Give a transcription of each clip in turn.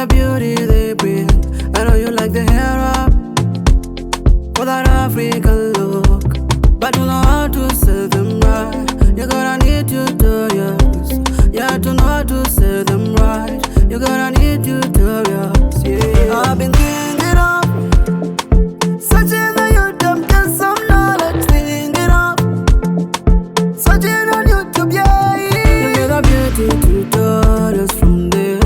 the beauty they bring. I know you like the hair up for that African look, but you know how to sell them right. You're gonna need tutorials, yeah, to know how to sell them right. You're gonna need tutorials, yeah. I've been thinking of searching on YouTube, get some knowledge, thinking of searching on YouTube, yeah. You get the beauty tutorials from there.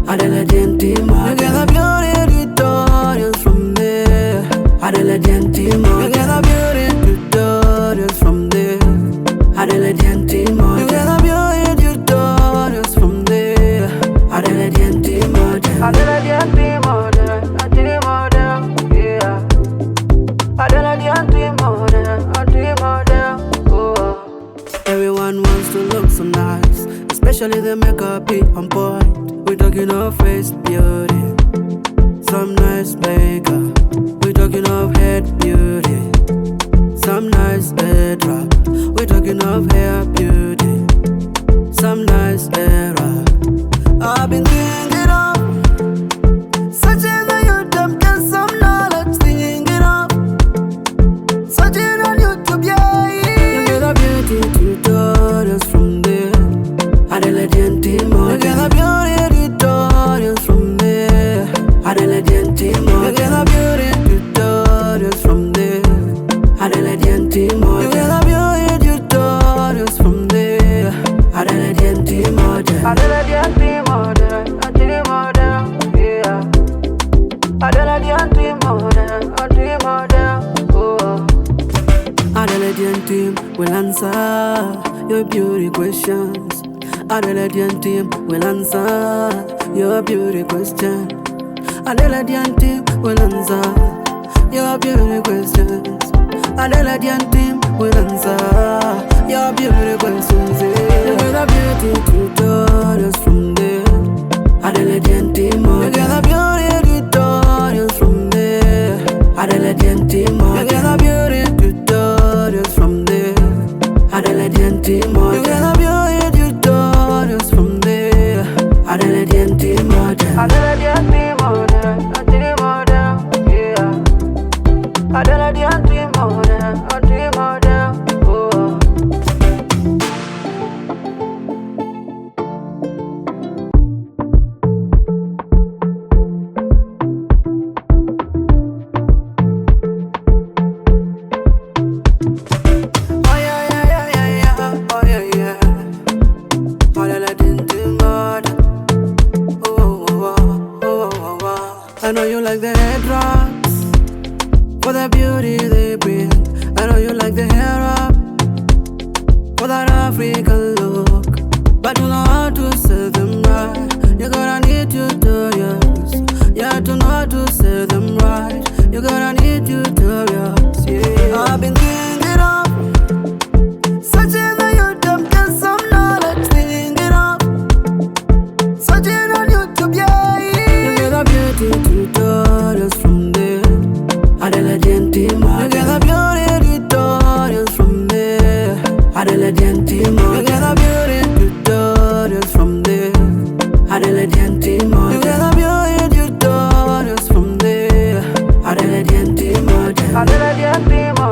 Adela Gentima, you get the beauty tutorials from there. Adela Gentima, you get the beauty tutorials from there. Adela Gentima, you get the beauty tutorials from there. Adela Gentima, Adela Gentima, yeah. Adela Gentima, oh. Everyone wants to look so nice, especially the makeup be on point. We're talking of face beauty, some nice makeup. We're talking of head beauty, some nice headwrap. We're talking of hair beauty, some nice hair wrap. I've been thinking of searching on YouTube, get some knowledge, thinking of searching on YouTube, yeah. You get the beauty tutorials from there. Adela Gentima, you get the beauty tutorials from there. Adela Gentima, you get the beauty tutorials from there. Adela Gentima, you get the beauty tutorials from there. Adela Gentima, Adela Gentima, yeah. Adela Gentima, oh. Adela Gentima will answer your beauty questions. Adela Gentima will answer your beauty question. Adela Gentima will answer your beauty questions. Adela Gentima will answer your beauty questions. You get the beauty tutorials from there. Adela Gentima, you get the beauty tutorials from there. Adela Gentima, you get the beauty tutorials from there. Adela Gentima, you get the beauty tutorials from there. Adela Gentima, Adela Gentima, yeah. Adela Gentima, oh. I know you like the headwraps for the beauty they bring. I know you like the hair up for that African look, but you know how to sell them right. You're gonna need tutorials, yeah, to know how to sell them right. You're gonna need tutorials, yeah. I've been thinking of searching on YouTube, get some knowledge, thinking of searching on YouTube, yeah. You get the beauty tutorials from there. Adela Gentima, you get the beauty tutorials from there. Adela Gentima, you get the beauty tutorials from there. Adela Gentima, you get the beauty tutorials from there. Adela Gentima, Adela Gentima,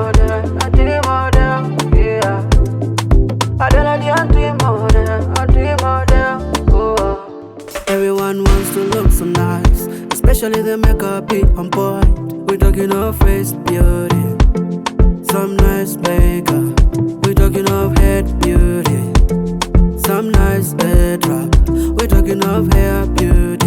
yeah. Adela Gentima, oh. Everyone wants to look so nice, especially the makeup be on point. We're talking of face beauty, some nice makeup. We're talking of head beauty, some nice head wrap. We're talking of hair beauty,